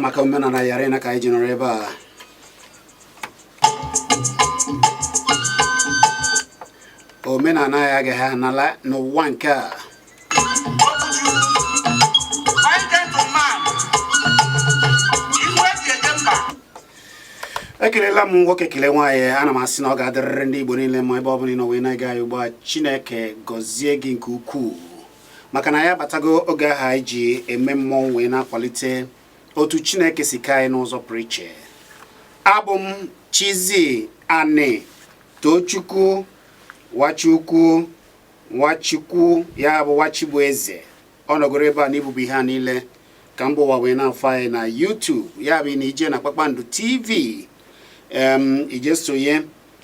maka omenala yara na ka anyị nọrọ ebe a. Omenala ya agaghị anala n'ụwa nke a. Ekelela m nwoke kele nwaanyị, ana m asị na ọ ga-adịrịrị ndị Igbo niile ma ebe ọ bụla ị nọ wee na-ege anyị ugbu a. Chineke gọzie gị nke ukwuu maka na ya batago oge ahụ anyị ji eme mmụọ wee na-akwalite otu Chineke si ka anyị n'ụzọ pụrụ iche. Abụ m Chizzy Ani Tochukwu Nwachukwu ya bụ Wachibueze. Ọ nọgoro ebe a n'ibubu ihe a niile ka mba ụwa wee na-afọ anyị na YouTube, ya bụ na ije na Kpakpando TV. Ije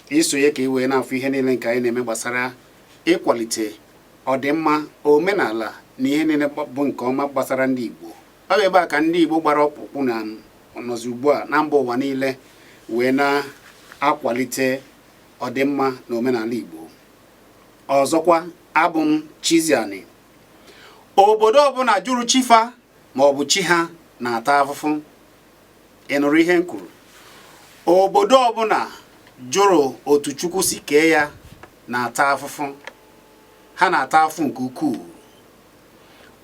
isonye ka i wee na-afụ ihe niile nke anyị na-eme gbasara ịkwalite ọdịmma omenala na ihe niile bụ nke ọma gbasara ndị Igbo. Ọ bụ ebe a ka ndị Igbo gbara ọkpụkpụ na ọnọzi ugbu a na mba ụwa niile wee na-akwalite ọdịmma na omenala Igbo. Ọzọkwa, abụ m Chizzy Ani. Obodo ọbụla jụrụ chifa ma ọ bụ chi ha na-ata afụfụ. Ị nụrụ ihe m kwuru? Obodo ọbụla jụrụ otu Chukwu si kee ya na-ata afụfụ. Ha na-ata afụ nke ukwuu.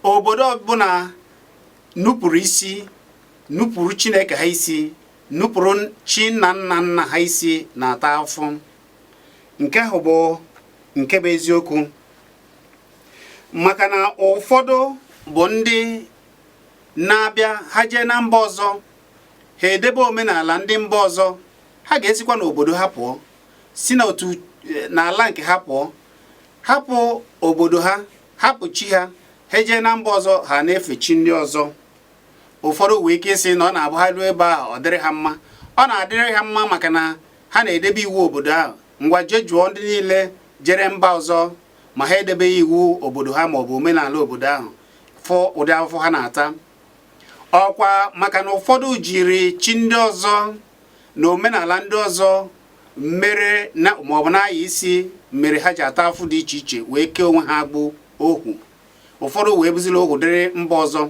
Obodo ọbụla nupụrụ isi, nupụrụ Chineke ha isi, nupụrụ chi na nna nna ha isi na-ata afụ. Nke ahụ bụ nke bụ eziokwu. Maka na ụfọdụ bụ ndị na-abịa ha jee na mba ọzọ, ha edebe omenala ndị mba ọzọ, ha ga-esikwa n'obodo ha pụọ, si na otu n'ala nke ha pụọ, hapụ obodo ha, hapụ chi ha, ha jee na mba ọzọ, ha na-efe chi ndị ọzọ. Ụfọdụ wee ike isi na ọ na-abụ ha ruo ebe ahụ ọ dịrị ha mma. Ọ na-adịrị ha mma maka na ha na-edebe iwu obodo ahụ. Ngwa jee jụọ ndị niile jere mba ọzọ ma ha edebeghị iwu obodo ha ma ọ bụ omenala obodo ahụ, fụ ụdị afụfụ ha na-ata. Ọkwa maka na ụfọdụ jiri chi ndị ọzọ na omenala ndị ọzọ mere ma ọ bụ n'aya isi mere ha ji ata afụ dị iche iche wee kee onwe ha agbụ ohu. Ụfọdụ wee bụzila ohu dịrị mba ọzọ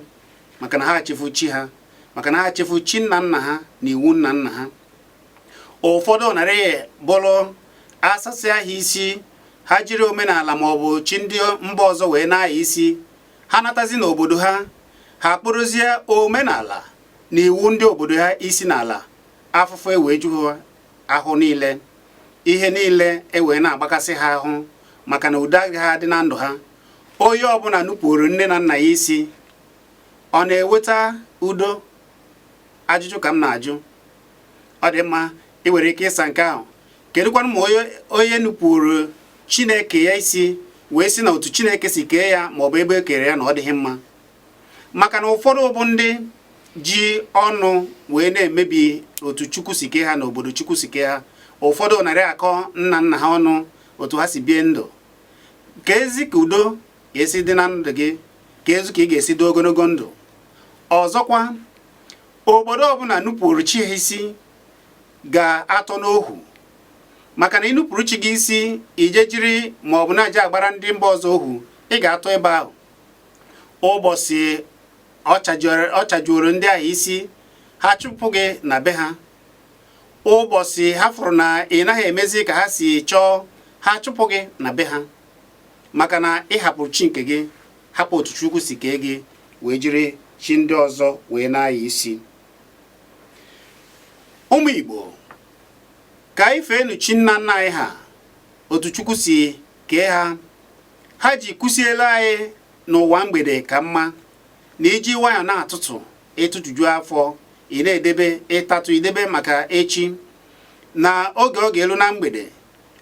maka na ha chefu chi ha, maka na ha chefu chi nna nna ha na iwu nna nna ha. Ụfọdụ narị bụrụ asasị aha isi, ha jiri omenala ma ọ bụ chi ndị mba ọzọ wee na-aya isi. Ha natazi n'obodo ha, ha kpụrụzie omenala na iwu ndị obodo ha isi n'ala. Afụfụ ewee ju ha ahụ niile, ihe niile ewee na-agbakasị ha ahụ maka na udo agaghị adị na ndụ ha. Onye ọbụla nupụrụ nne na nna ya isi, ọ na-eweta udo? Ajụjụ ka m na-ajụ. Ọ dị mma, ị nwere ike ịsa nke ahụ. Kedụkwanụ ma onye nupụrụ Chineke ya isi wee si na otu Chineke si kee ya ma ọ bụ ebe e kere ya na ọ dịghị mma? Maka na ụfọdụ bụ ndị ji ọnụ wee na-emebi otu Chukwu si kee ha na obodo Chukwu si kee ha. Ụfọdụ narị akọ nna nna ha ọnụ otu ha si bie ndụ. Ka ezi ka udo ga-esi dị na ndụ gị, ka ezi ka ị ga-esi dị ogologo ndụ. Ọzọkwa, obodo ọbụla nupụrụ chi ha isi ga-atọ n'ohu. Maka na ịnupụrụ chi gị isi, ije jiri ma ọ bụ na-aje agbara ndị mba ọzọ ohu, ị ga-atọ ebe ahụ. Ụbọchị ọ chajuoro ndị ahụ isi, ha chụpụ gị na be ha. Ụbọchị ha fụrụ na ị naghị emezi ka ha si chọọ, ha chụpụ gị na be ha. Maka na ị hapụrụ chi nke gị, hapụ otu Chukwu si kee gị, wee jiri chi ndị ọzọ wee na-aya isi. Ụmụ Igbo, ka anyị feenu chi nna nna anyị ha otu Chukwu si kee ha. Ha ji kụsiela anyị n'ụwa mgbede ka mma, na iji nwayọ na-atụtụ ịtụtụju afọ, ị na-edebe ịtatụ idebe maka echi, na oge ọ ga-elu na mgbede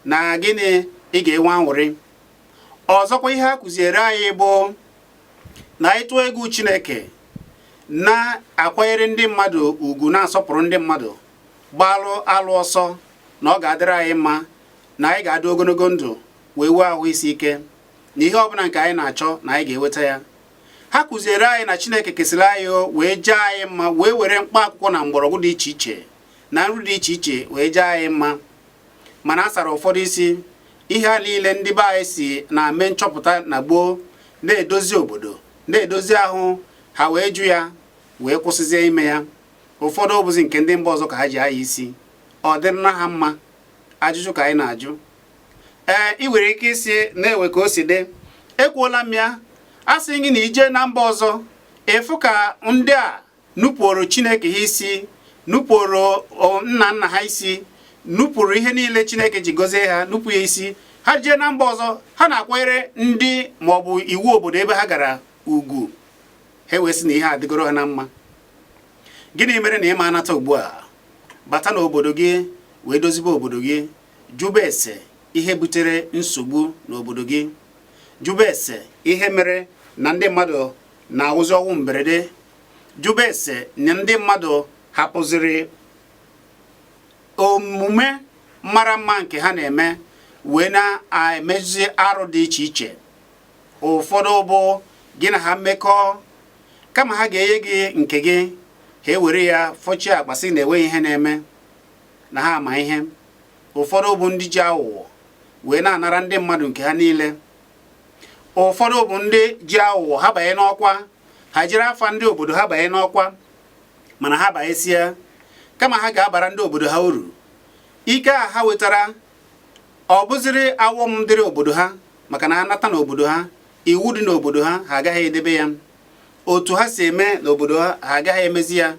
na gịnị ị ga-enwe anwụrị. Ọzọkwa, ihe ha kụziere anyị bụ na ịtụ egwu Chineke, na-akwanyere ndị mmadụ ugwu, na-asọpụrụ ndị mmadụ, gbalụ alụ ọsọ, na ọ ga-adịrị anyị mma, na anyị ga-adị ogologo ndụ wee wee ahụ isi ike, na ihe ọbụla nke anyị na-achọ na anyị ga-eweta ya. Ha kụziere anyị na Chineke kesịrị anyị wee jee anyị mma, wee were mkpa akwụkwọ na mgbọrọgwụ dị iche iche na nri dị iche iche wee jee anyị mma. Mana a sara ụfọdụ isi, ihe a niile ndị be anyị si na-eme nchọpụta na gboo, na-edozi obodo, na-edozi ahụ, ha wee jụ ya, wee kwụsịzie ime ya. ụfọdụ ọbụzi nke ndị mba ọzọ ka ha ji aya isi, ọ dịrị ha mma? Ajụjụ ka anyị na-ajụ. Ị nwere ike isi na-ewe ka o si dị, ekwuola m ya, a sị gị na ije na mba ọzọ efu ka ndị a nupụrụ Chineke ha isi, nupụrụ nna nna ha isi, nupụrụ ihe niile Chineke ji gọzie ha, nupụ ya isi. Ha jee na mba ọzọ, ha na-akwanyere ndị maọbụ iwu obodo ebe ha gara ugwu. Ha wee sị na ihe adịgoro ha na mma. Gịnị mere na ị ma anata ugbu a? Bata n'obodo gị wee dozibe obodo gị, jụba ese ihe butere nsogbu n'obodo gị, jụba ese ihe mere na ndị mmadụ na-awụzi ọnwụ mberede, jụba ese na ndị mmadụ hapụziri omume mara mma nke ha na-eme wee na-emezi arụ dị iche iche. Ụfọdụ bụ gị na ha mmekọ, kama ha ga-enye gị nke gị, ha ewere ya fọchie akpasị na enweghị ihe na-eme na ha ama ihe. Ụfọdụ bụ ndị ji aghụghọ wee na-anara ndị mmadụ nke ha niile. Ụfọdụ bụ ndị ji aghụghọ ha banye n'ọkwa, ha jiri afa ndị obodo ha banye n'ọkwa, mana ha banyesie, kama ha ga-abara ndị obodo ha uru, ike a ha wetara ọ bụziri awọm dịrị obodo ha, maka na ha nata n'obodo ha, iwu dị n'obodo ha, ha agaghị edebe ya. Otu ha si eme n'obodo ha, ha agaghị emezi ya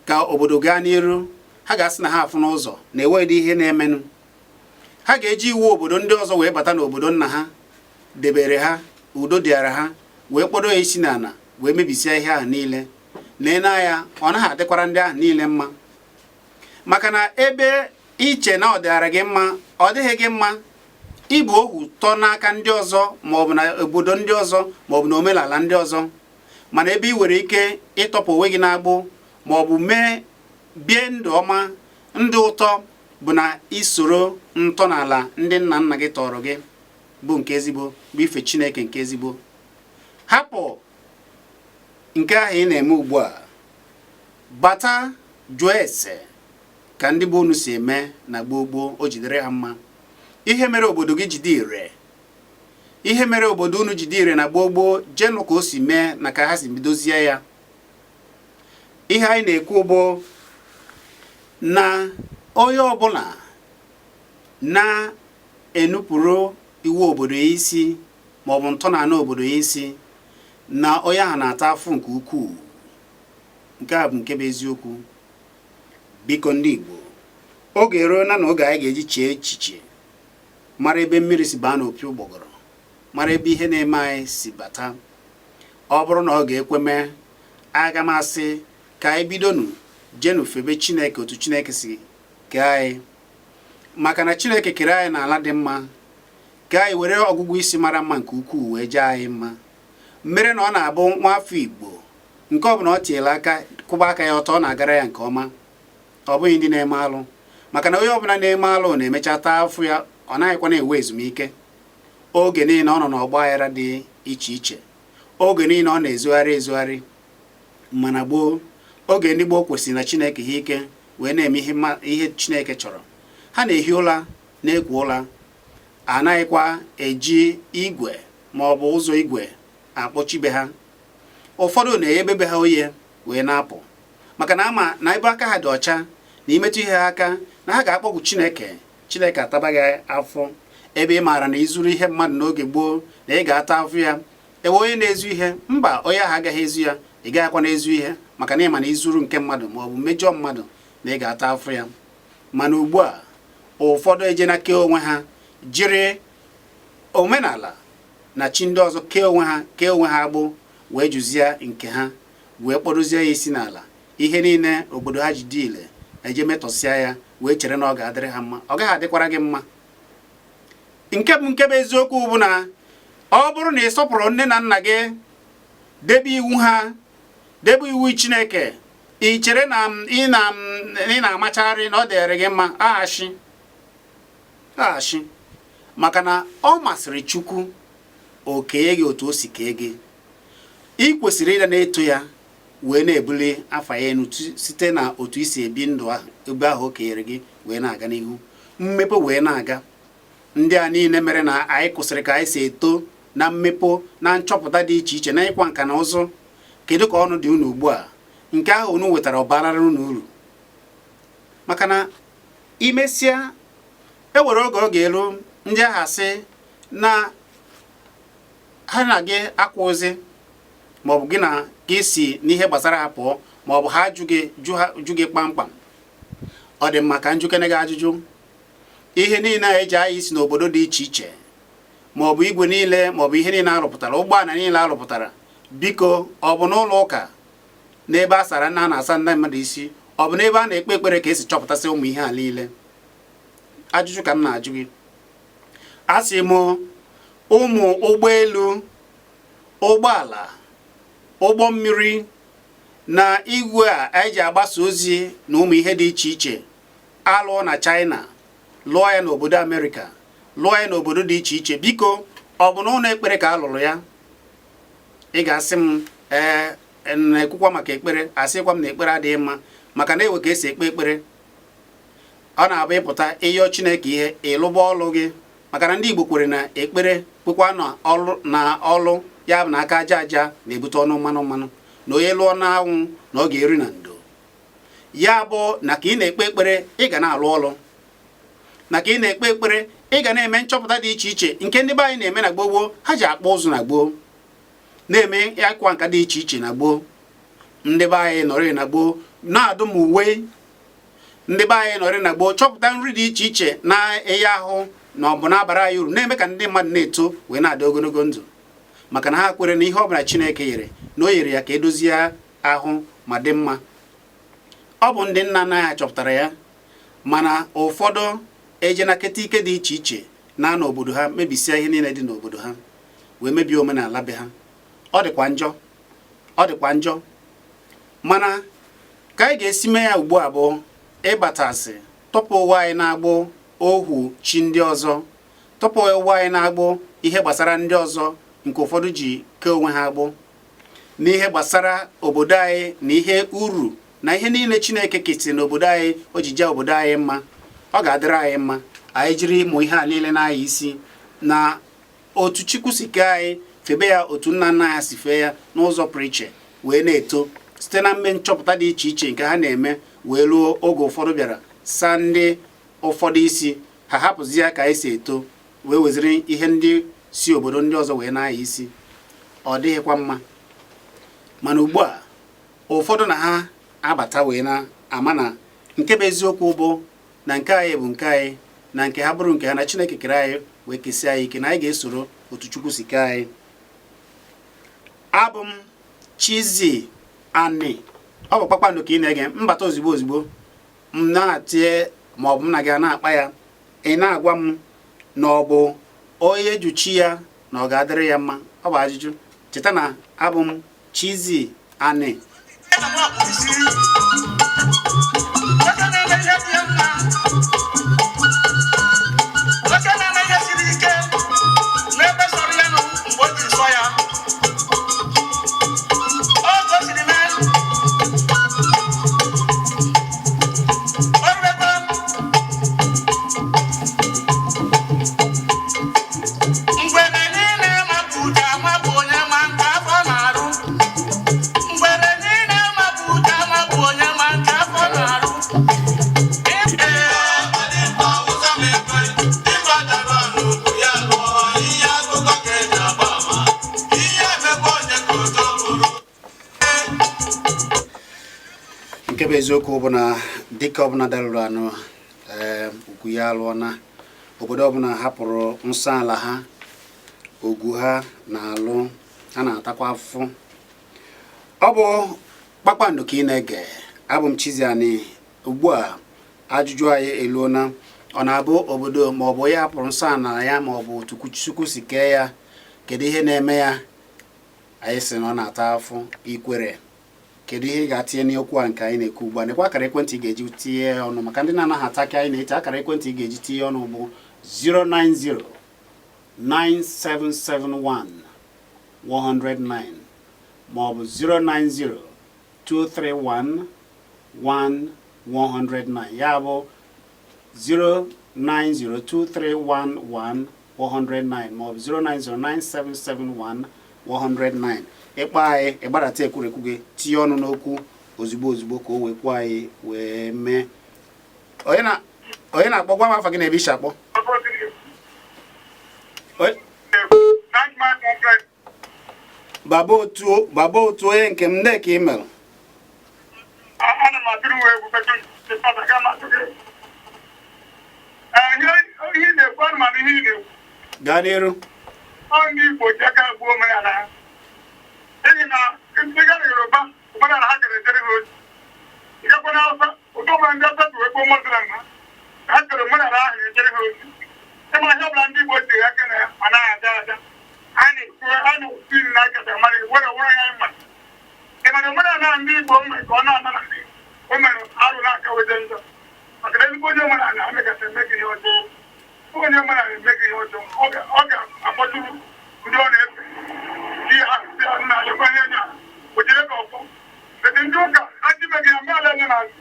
ka obodo gaa n'iru. Ha ga-asị na ha afụ n'ụzọ na enweghị ihe na-emenụ. Ha ga-eji iwu obodo ndị ọzọ wee bata n'obodo nna ha debere ha, udo dịara ha, wee kpọdo ya isi n'ala wee mebisia ihe ahụ niile. Lee n'anya, ọ naghị adịkwara ndị ahụ niile mma, maka na ebe iche na ọ dịara gị mma, ọ dịghị gị mma. Ịbụ ohu tọ n'aka ndị ọzọ, maọbụ na obodo ndị ọzọ, maọbụ na omenala ndị ọzọ. Mana ebe ị nwere ike ịtọpụ onwe gị n'agbụ, maọbụ mee bie ndụ ọma, ndụ ụtọ, bụ na isoro ntọala ndị nna nna gị tọrọ gị bụ nke ezigbo, bụ ife Chineke nke ezigbo. Hapụ nke ahụ ị na-eme ugbu a, bata jụọ ese ka ndị bụ unu si eme na gboo gboo o jidere ha mma. Ihe mere obodo gị jide ire, ihe mere obodo unu jide ire na gboo gboo, jenụ ka o si mee na ka ha si bidozie ya. Ihe anyị na-ekwu bụ na onye ọbụla na-enupụrụ iwu obodo ya isi, maọbụ ntọala obodo ya isi, na onye ahụ na-ata afụ nke ukwuu. Nke a bụ nke bụ eziokwu. Biko ndị Igbo, oge eruo na oge anyị ga-eji chee echiche, mara ebe mmiri si baa n'opi ụgbọgọrọ, mara ebe ihe na-eme anyị si bata. Ọ bụrụ na ọ ga-ekwe mee, aga m asị ka anyị bidonu jenu febe Chineke otu Chineke si kee anyị, maka na Chineke kere anyị n'ala dị mma, ka anyị were ọgụgụ isi mara mma nke ukwuu wee jee anyị mma. Mere na ọ na-abụ nwa afọ Igbo nke ọ bụla ọ tiela aka kwụba aka ya ọtọ, ọ na-agara ya nke ọma. Ọ bụghị ndị na-eme alụ, maka na onye ọbụla na-eme alụ na-emecha taa afọ ya, ọ naghịkwa na-ewe ezumike. Oge niile ọ nọ n'ọgba aghara dị iche iche, oge niile ọ na-ezogharị ezogharị. Mana gboo, oge ndị gboo kwesịrị na Chineke ha ike wee na-eme ihe Chineke chọrọ. Ha na-ehi ụla, na-ekwo ụla, anaghịkwa eji igwe maọbụ ụzọ igwe akpọchibe ha. Ụfọdụ na-eyebebe ha oye wee na-apụ, maka na ama na ebe aka ha dị ọcha, na imetụ ihe ha aka, na ha ga-akpọgwu Chineke. Chineke atabaghị afọ. Ebe ị maara na izuru ihe mmadụ n'oge gboo na ị ga-ata afọ ya, ewe onye na-ezu ihe, mba, onye ahụ agaghị ezu ya, ị gaghịkwa na-ezu ihe, maka na ịma na izuru nke mmadụ maọbụ mmejọ mmadụ na ị ga-ata afọ ya. Mana ugbu a, ụfọdụ ejena kee onwe ha, jiri omenala na chi ndị ọzọ kee onwe ha agbụ, wee jụzie nke ha, wee kpọrọzie ya isi n'ala. Ihe niile obodo ha ji dị ile eje metọsịa ya, wee chere na ọ ga-adịrị ha mma. Ọ gaghị adịkwara gị mma. Nke bụ eziokwu bụ na ọ bụrụ na ị sọpụrụ nne na nna gị, debe iwu ha, debe iwu Chineke, ị chere na ị na-amachagharị na ọ dịrị gị mma. Aghachi, maka na ọ masịrị Chukwu o kee gị otu o si kee gị. Ị kwesịrị ịda na-eto ya wee na-ebuli afa ya enu site na otu isi ebi ndụ ahụ, ebe ahụ o kenyere gị, wee na-aga n'ihu, mmepe wee na-aga. Ndị a niile mere na anyị kwụsịrị ka anyị si eto na mmepe na nchọpụta dị iche iche na ịkwa nka na ụzụ. Kedu ka ọnụ dị unu ugbu a? Nke ahụ unu wetara ọ barara unu uru? maka na imesịa ewere oge ọ ga-elu ndị agha sị na ha na gị akwụzi maọbụ gị na gị si n'ihe gbasara ha pụọ maọbụ ha jụ gị kpamkpam. Ọ dị mma ka njukene gị ajụjụ. Ihe niile a eji anyị isi n'obodo dị iche iche maọbụ igwe niile maọbụ ihe niile arụpụtara, ụgbọala niile arụpụtara, biko ọ bụ n'ụlọ ụka n'ebe a sara nna na-asa ndị mmadụ isi, ọ bụ n'ebe a na-ekpe ekpere ka esi chọpụtasị ụmụ ihe a niile? Ajụjụ ka m na-ajụ gị. A sị m ụmụ ụgbọelu, ụgbọala, ụgbọ mmiri na igwe a eji agbasa ozi na ụmụ ihe dị iche iche alụọ na China, lụọ ya n'obodo Amerịka, lụọ ya n'obodo dị iche iche, biko ọ bụ na ụlọ ekpere ka a lụrụ ya? Ị ga-asị m na-ekwukwa maka ekpere, asịkwa m na ekpere adịghị mma maka na ewe ka esi ekpe ekpere. Ọ na-abụ ịpụta ịyọ Chineke ihe ịlụba ọlụ gị, maka na ndị Igbo kwere na ekpere kwekwa na ọlụ ya bụ na aka aja aja na-ebute ọnụ mmanụ mmanụ, na onye lụọ n'anwụ na ọ ga-eri na ndo. Ya bụ na ka ị na-ekpe ekpere ị ga na-alụ ọlụ, na ka ị na-ekpe ekpere ị ga na-eme nchọpụta dị iche iche nke ndị be anyị na-eme na gboo. Ha ji akpọ ụzụ na gboo, na-eme akwa nka dị iche iche na gboo. Ndị be anyị nọrị na gboo na-adụm uwe, ndị be anyị nọrị na gboo chọpụta nri dị iche iche na-enye ahụ na ọ bụ na-abara anyị uru, na-eme ka ndị mmadụ na-eto wee na-adị ogologo ndụ, maka na ha kwere na ihe ọ bụla Chineke nyere na o nyere ya ka edozie ahụ ma dị mma. Ọ bụ ndị nna nna anyị chọpụtara ya, mana ụfọdụ eje naketa ike dị iche iche na n'obodo ha mebisia ihe niile dị n'obodo ha wee mebie omenala be ha. Ọ dịkwa njọ, ọ dịkwa njọ. Mana ka anyị ga-esi mee ya ugbu a bụ ịbatasị tọpụ ụwa anyị na-agbụ ohu chi ndị ọzọ, tọpụ ụwa anyị na-agbụ ihe gbasara ndị ọzọ nke ụfọdụ ji kee onwe ha agbụ, n'ihe gbasara obodo anyị na ihe uru na ihe niile Chineke ketiri n'obodo anyị o ji jee obodo anyị mma. Ọ ga-adịrị anyị mma anyị jiri ịmụ ihe a niile na-anya isi na otu Chukwu si kee anyị, febe ya otu nna nna ya si fee ya n'ụzọ pụrụ iche, wee na-eto site na mme nchọpụta dị iche iche nke ha na-eme, wee ruo oge ụfọdụ bịara saa ndị ụfọdụ isi, ha hapụzi ya ka anyị si eto, wee weziri ihe ndị si obodo ndị ọzọ wee na-anya isi. Ọ dịghịkwa mma. Mana ugbu a ụfọdụ na ha abata wee na-ama na nke bụ eziokwu bụ na nke anyị bụ nke anyị, na nke ha bụrụ nke ha, na Chineke kere anyị wee kesia anyị ike na anyị ga-esoro otu Chukwu si kee anyị. Abụ m Chizzy Ani. Ọ bụ Kpakpando ka ị na-ege. Mbata ozigbo ozigbo m na-atie maọbụ m na gị na-akpa ya, ị na-agwa m na ọ bụ onye juchi ya na ọ ga-adịrị ya mma. Ọ bụ ajụjụ. Cheta na abụ m Chizzy Ani. Nke bụ eziokwu bụ na dịka ọbụla darụrụ anụ ugwu ya alụọ na obodo ọbụla hapụrụ nsọ ala ha, ogwu ha na-alụ, ha na-atakwa afụfụ. Ọ bụ Kpakpando ka ị na-ege. Abụ m Chizzy Ani. Ugbu a ajụjụ anyị eluo na ọ na-abụ obodo maọbụ ya hapụrụ nsọ ala ya maọbụ otu Chukwu si kee ya, kedu ihe na-eme ya? Anyị sị na ọ na-ata afụ ikwere. Kedu ihe ị ga-atinye n'okwu a nke anyị na-ekwu ugbu a? Nekwa akara ekwentị ị ga-eji tinye ọnụ maka ndị na-anaghị ata ka anyị na-ete. Akara ekwentị ị ga-eji tinye ọnụ bụ 090 9771 109 maọbụ 090 231 109. Ya bụ 090 231 109 maọbụ 090 9771 109. Ịkpa anyị ịgbadata ekwurekwu gị tinye ọnụ n'okwu ozigbo ozigbo ka o wee kwuo anyị wee mee onye na-akpọ gwa m afa gị na ebe isi akpọ baba otu onye nke m ndị ka ị mere ana m atụrụ nwe egwu ihe na-ekwu anụmanụ ihe ị na-ekwu gaa n'iru ndị Igbo ji aka gbuo omenala ha ehi na ndị gara Yoruba omenala ha kere ejere ha ozi ịgakwa na Hausa ụtọ ọbụla ndị Hausa tụrụ ekpo Muslim ha kere omenala ahụ ejere ha ozi ịma ihe ọbụla ndị Igbo ji aka na ya ma naghị aja aja a na-ekwu iri na akata mara were were ya mma ịmana omenala ndị Igbo mma ka ọ na-ama na o mere arụ na-aka wete njọ maka na ezigbo onye omenala amekata emeghị ihe ọjọọ onye omenala emeghị ihe ọjọọ ọ ga-akpọtụrụ ndị ọ na-efe ihe ha si nna lekwa ihe nya ojire ka ọkpọ ete ndị ụka ajimeghị ya mgbe ala enye na-azụ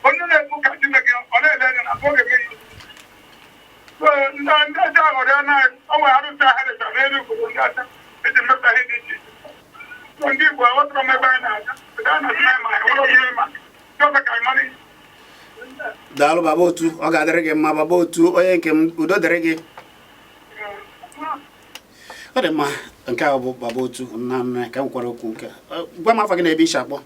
onye na-ekwu ka ajimeghị ya ọ na-ele anya na afọ ga-emeghị ndị aja aghọrọ ya na onwe arụsị aha dịcha n'elu obodo ndị aja eji mmepụta ihe dị iche iche ndị Igbo aghọtara m ebe anyị na-aja ebe a na-asị na ịma ya nwere obere ịma ndị ka anyị mara ihe daalụ baba otu ọ ga-adịrị gị mma baba otu onye nke m udo dịrị gị ọ dị mma nke a bụ baba otu na mme ka m kwara okwu nke gwa m afa gị na ebe isi akpọ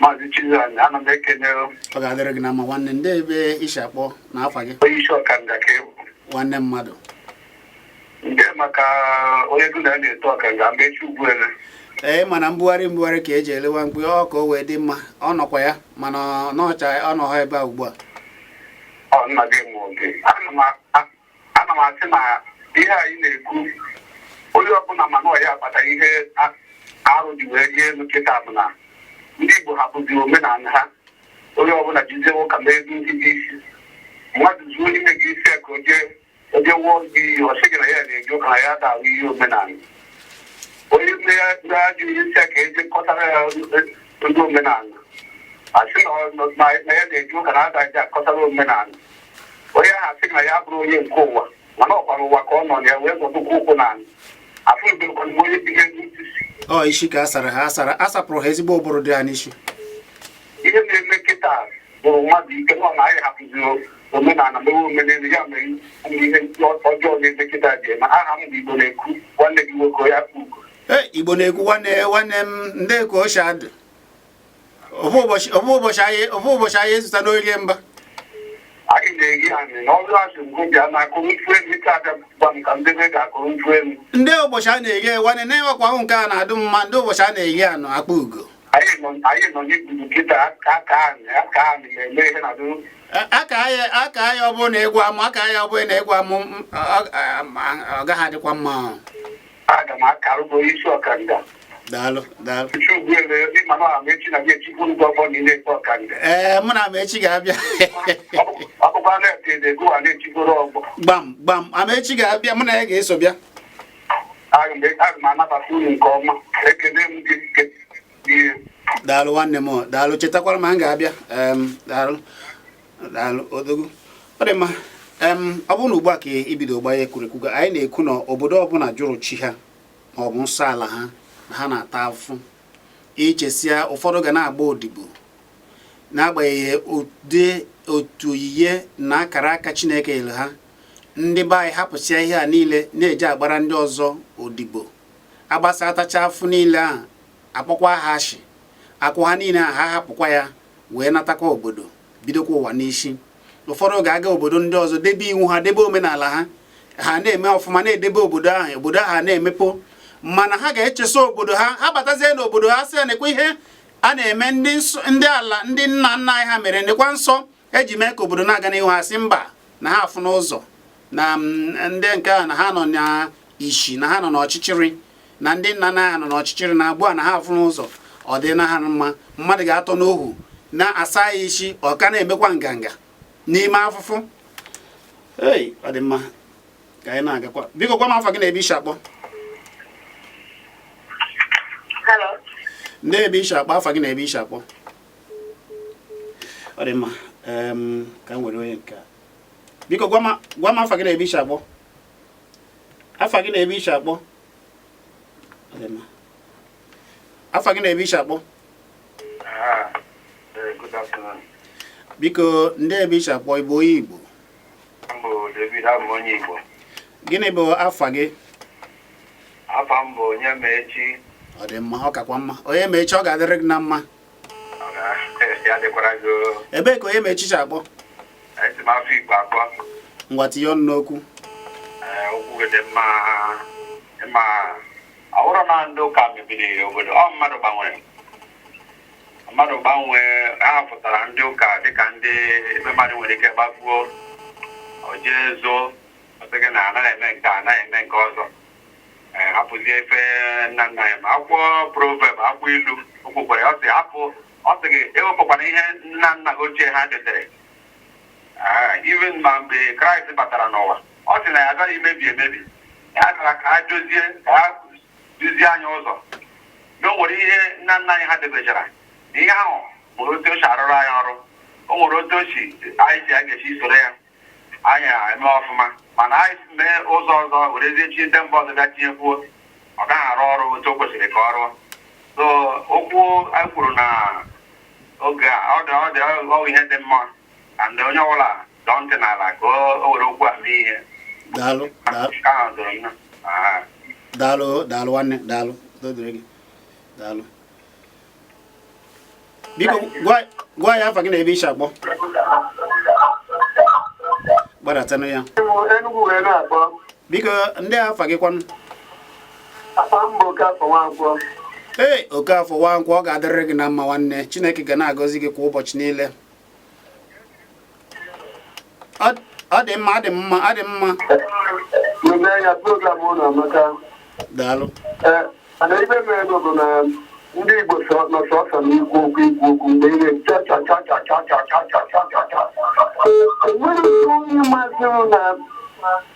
Maazị Chizan, ana m ekene ọ ga-adịrị gị na mma nwanne ndị ebe isi akpọ na afa gị onye isi ọkanga ka ịbụ nwanne mmadụ nke maka onye gụ na na-eto ọkanga mgbe echi ugbuele mana mbugharị ka eji elewa mkpu ọ ka o wee dị mma ọ nọkwa ya mana ọ nọ ha ebe a ugbu a ọ nna gị mụ gị ana m asị na ihe anyị na-ekwu onye ọbụla mana ọya akpata ihe arụ ji wee rie elu kịta bụ na ndị Igbo hapụziri omenala ha onye ọbụla jizie ụka ma ego ndị dị isi mmadụ zuo n'ime gị isi ka oje wụọ gị ọsị gị na ya na-eji ụka na ya da-ahụ ihe omenala onye nne ya ajụ ihe isi ka eje kọtara ya ndị omenala asị na ya na-eji ụka na agaghị akọtara omenala onye ahụ asị na ya bụrụ onye nke ụwa mana ọkwara ụwa ka ọ nọ na ya wee zọtụkwa ụkwụ n'ala afụberekwana onye dị ihe ntụsi isi ka asapụrụ ha ezigbo ụbụrụ dị ha n'isi ihe na-eme kịta bụrụ mmadụ ike nọ na anyị hapụziri omenala mewe omenelu ya mere ihe ọjọọ na-eme kịta dị ma aha m bụ Igbo na-ekwu nwanne gị nwoke ya kpu ugo Igbo na-ekwu nwanne m ndị ka oche adụ ofu ụbọchị anyị ezụta n'orie mba anyị na-eyi anyị na ọrụ azụ ngụbịa na-akụrụ mfu elu ike abịa gwa m ka ndị be ga-akụrụ mfu elu ndị ụbọchị a na-eghe nwanne na-enwekwa ahụ nke a na-adụ mma ndị ụbọchị a na-eghe anọ akpa ugo anyị nọ n'ikpuru kịta aka anyị na-eme ihe na aka ya ọ bụrụ na egwu amụ aka ya ọ bụrụ na egwu amụ ọ gaghị adịkwa mma aga m akarụgo isi ọkanga daalụ mụ na Amechi ga-abịa gbam Amechi ga-abịa mụ na ya ga-eso bịa daalụ nwanne m daalụ chetakwara ma m ga-abịa daalụ odogo ọ dị mma ọ bụrụ na ugbu a ka ibido gbanye ekwurekwu anyị na-ekwu na obodo ọbụla jụrụ chi ha ma ọ bụ nsọ ala ha ha na-ata afụ ichesịa ụfọdụ ga na-agba odibo n'agbanyeghị ụdị otu oyiye na akara aka Chineke nyere ha ndị be anyị hapụsịa ihe a niile na-eji agbara ndị ọzọ odibo agbasa atacha afụ niile a akpọkwa ha ashị akwụ ha niile a ha hapụkwa ya wee natakwa obodo bidokwa ụwa n'isi ụfọdụ ga-aga obodo ndị ọzọ debe iwu ha debe omenala ha ha na-eme ọfụma na-edebe obodo ahụ na-emepe mana ha ga-echesa obodo ha batazie n'obodo ha sị ya nekwa ihe a na-eme ndị ala ndị nna nna anyị ha mere nekwa nsọ eji mee ka obodo na-aga n'ihu ha sị mba na ha afụ n'ụzọ na ndị nke a na ha nọ n'ishi na ha nọ n'ọchịchịrị na ndị nna nna ha nọ n'ọchịchịrị na abụọ na ha afụ n'ụzọ ọ dị na ha mma mmadụ ga-atọ n'ohu na-asa ya isi ọ ka na-emekwa nganga n'ime afụfụ ọ dị mma ka anyị na-agakwa biko gwa m afọ gị na ebe isi akpọ ndị ebe isi akpọ afa gị na ebe isi akpọ ọ dị mma ka m were onye nke a biko gwa m afa gị na ebe isi akpọ afa gị na ebe isi akpọ ọ dị mma afa gị na ebe isi akpọ Biko ndị ebe iche akpọ Igbo onye Igbo. Mbụ David abụ onye Igbo. Gịnị bụ afa gị? Afa m bụ onye ma echi. Ọ dị mma, ọ kakwa mma. Onye ma echi ọ ga-adịrị gị na mma. Ya dịkwara gị. Ebee ka onye ma echi akpọ? Esi m afọ Igbo akpọ. Ngwa tinye ọnụ n'okwu. Okwu dị mma. Ma ọ bụrụ na ndị ụka mebiri obodo, ọ mmadụ gbanwere. Mmadụ gbanwee, ha pụtara ndị ụka dịka ndị ebe mmadụ nwere ike gbagbuo, o jee zoo, ọ sịghị na anaghị eme nke anaghị eme nke ọzọ. Hapụzie efe nna nna ya ma akwụkwọ proverb, akwụkwọ ilu okpukpere ọ sị hapụ, ọ sị gị ewepụkwana ihe nna nna ochie ha detere. Even ma mgbe Kraịst batara n'ụwa, ọ sị na ya agaghị emebi emebi, ya gara ka ha dozie anya ụzọ na o nwere ihe nna nna anyị ha debechara. Ihe ahụ nwere otu o si arụrụ anyị ọrụ, o nwere otu o si anyị si a ga-esi soro ya anyị eme ọfụma, mana anyị mee ụzọ ọzọ werezie chi ndị mba ọzọ bịa tinyekwuo, ọ gaghị arụ ọrụ otu o kwesịrị ka ọ rụọ. So okwu anyị kwuru na oge a ọ dị ọwụ ihe dị mma na ndị onye ọbụla dọọ ntị n'ala ka o were okwu a mee ihe. Daalụ nwanne, daalụ dodere gị. Daalụ. Biko gwa ya afa gị na ebe iche akpọ. Gbadatanụ ya. Enugu wee na-akpọ. Biko ndị afa gị kwanụ. Afa m bụ Okafọ Nwankwọ. Ee, Okafọ Nwankwọ, ọ ga-adịrị gị na mma nwanne. Chineke ga na-agọzi gị kwa ụbọchị niile. Ọ dị mma, adị mma, adị mma. N'oge ya program ụlọ amaka. Daalụ. Mana ibe mere bụ na ndị Igbo nọ sọsọ n'ikwu okwu mgbe ihe enweghị onye mazịrụ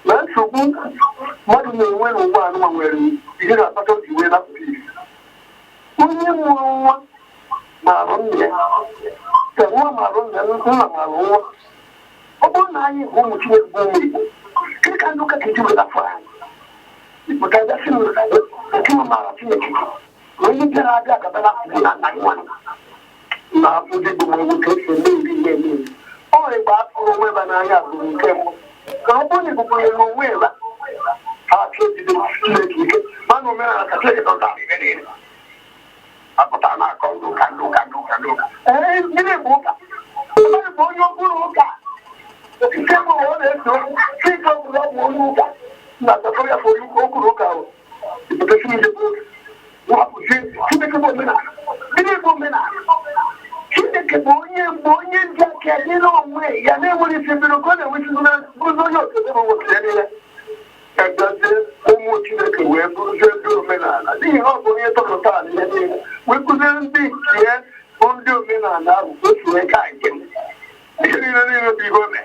na nsogbu mmadụ na-enwe n'ụwa anụma nwere ihe na-akpata oji wee napụta isi. Onye mụrụ nwa marụ nne ya, ka nwa marụ nne, nna marụ nwa. Ọ bụrụ na anyị bụ ụmụ Chineke bụ ụmụ Igbo, nke ka ndị ụka ga-eji wee afọ anyị Igbo ga-agasị nke ma maara Chineke onye bịara abịa gabara na nna gị nwanne na ndị Igbo nwere nwoke esi eme iri eme ọ Igbo atụrụ onwe ba n'anya bụ nke mbụ ka ọ bụrụ na Igbo kwenyere n'onwe ya ha achọ ejide Chineke ike mana omenala ka Chineke dọta ihe niile apụtara na-akọ ndị ụka gịnị bụ ụka mmadụ bụ onye okpuru ụka nke bụ ọ na-eso chike ọbụla ọ bụ onye ụka na atọkọ ya bụ okpuru ụka ahụ Igbo Chineke bụ omenala. Gịnị bụ omenala? Chineke bụ onye ndị aka dị n'onwe ya na-enwere isi mbido ka ọ na-enwesi bụrụ onye okete bụ nwoke ya niile. Egazie ụmụ Chineke wee bụrụzie ndị omenala n'ihi na ọ bụ onye tọpụtara ihe niile wee kụzie ndị nke ya bụ ndị omenala ahụ otu wee ka nke m. Ihe niile bụ ihe ome.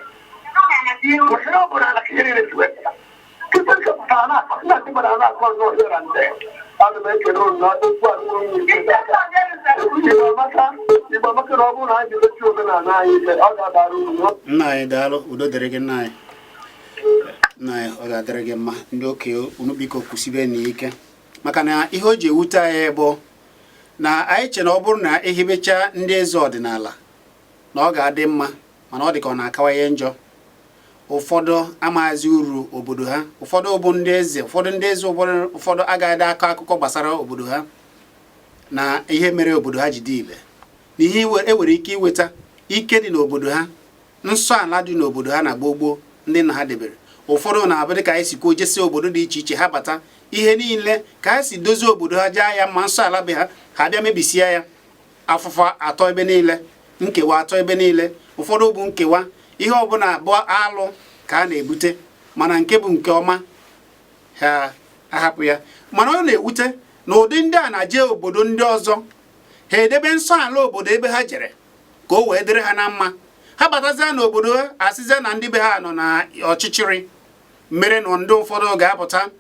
Nwere ọ bụla na ihe niile si wepụta. Chineke pụtara na-akọ ndị ndị gbara na-akọ ọzọ ọhịa ndị ana m ekele ụnụ na okwu alụmdi Igbo amaka na ọ bụrụ na anyị ga-emechi omenala anyị ike ọ ga-abara uru. Nna anyị daalụ, udo dịrị gị nna anyị. Nna anyị ọ ga-adịrị gị mma. Ndị okenye unu biko kwụsibe n'ike maka na ihe o ji ewute anyị bụ na anyị che na ọ bụrụ na ehibecha ndị eze ọdịnala na ọ ga-adị mma, mana ọ dị ka ọ na-akawanye njọ. Ụfọdụ amaghịzi uru obodo ha, ụfọdụ bụ ndị eze, ụfọdụ agaghị akọ akụkọ gbasara obodo ha na ihe mere obodo ha ji dị ile na ihe enwere ike iweta ike dị n'obodo ha, nsọ ala dị n'obodo ha na gboo ndị nna ha debere. Ụfọdụ na-abụ dị ka anyị si kwuo jesi obodo dị iche iche ha bata ihe niile ka ha si dozie obodo ha jaa ya ma nsọ ala be ha bịa mebisie ya, afụfa atọ ebe niile, nkewa atọ ebe niile. Ụfọdụ bụ nkewa ihe ọbụla bụ alụ ka a na-ebute, mana nke bụ nke ọma ha ahapụ ya. Mana ọ na-ewute na ụdị ndị a na-eje obodo ndị ọzọ ha edebe nsọ ala obodo ebe ha jere ka o wee dịrị ha na mma. Ha batazia n'obodo ha asịzia na ndị be ha nọ na ọchịchịrị mere na ndị ụfọdụ ga-apụta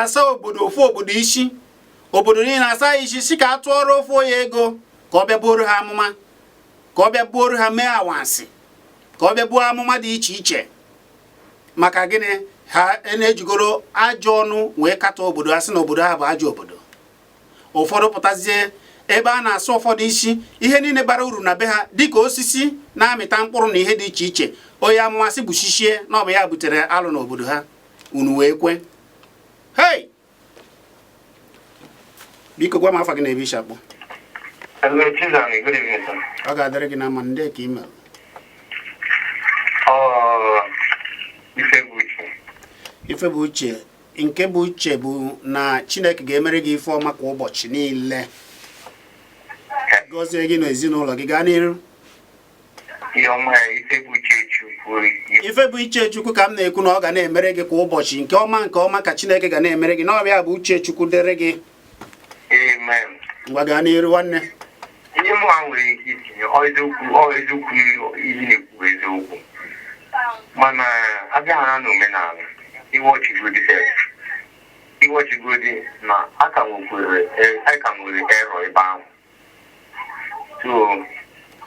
asa obodo ofu obodo isi, obodo niile asa isi si ka a tụọrọ ofu onye ego ka ọ bịa buoro ha amụma, ka ọ bịa buoro ha mee awansị, ka ọ bịa buo amụma dị iche iche. Maka gịnị? Ha na-ejigoro ajọ ọnụ wee kata obodo ha sị na obodo ha bụ ajọ obodo. Ụfọdụ pụtazie ebe a na-asụ ụfọdụ isi ihe niile bara uru na be ha dịka osisi na-amịta mkpụrụ na ihe dị iche iche onye amụma sị gbuchichie na ọ bụ ya butere alụ n'obodo ha unu wee kwe. Hey, biko gwa m afa gị na ebe isi akpọ. Ọ ga-adịrị gị na mma ndị ka ime ife bụ uche. Nke bụ uche bụ na Chineke ga-emere gị ife ọma kwa ụbọchị niile, gọzie gị na ezinụlọ gị gaa n'iru. Ife bụ uche Chukwu ka m na-ekwu na ọ ga na-emere gị kwa ụbọchị nke ọma ka Chineke ga na-emere gị n'ọbịa bụ uche Chukwu dịrị gị. Amen. Ngwa gaa n'iru nwanne. Ihe mụ a nwere ike itinye eziokwu iyi na-ekwu eziokwu, mana abịaghara n'omenala iwọchigodi na aka nwere erọ ebe ahụ, so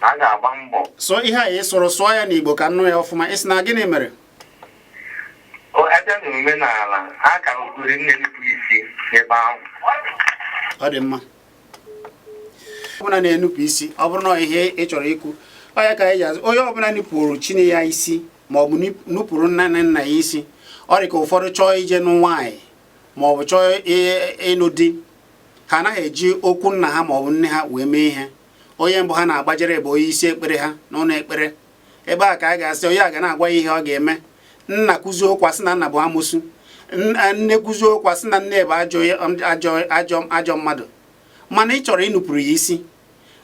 a ga-agba mbọ. So ihe a ị sụọ ya n'Igbo ka nnụ ya ọfụma. Isi na gịnị mere? Abịa n'omenala a ka nwere nnenupụ isi n'ebe ahụ. Ọ dị mma. Ọ bụla na-enupụ isi, ọ bụrụ na ihe ị chọrọ ikwu ọ ya ka anyị azụ. Onye ọbụla nupụrụ Chine ya isi ma ọ bụ nupụrụ nna na nna ya isi, ọ dị ka ụfọdụ chọọ ije nụ nwaanyị ma ọ bụ chọọ ịnụ di, ha anaghị eji okwu nna ha ma ọ bụ nne ha wee mee ihe. Onye mbụ ha na-agbajere bụ onye isi ekpere ha n'ụlọ ekpere. Ebe a ka a ga-asị onye a ga na-agwa ya ihe ọ ga-eme. Nna kụzie okwu asị na nna bụ amụsụ, nne kụzie okwu asị na nne bụ ajọ mmadụ. Mana ị chọrọ ịnụpụrụ ya isi,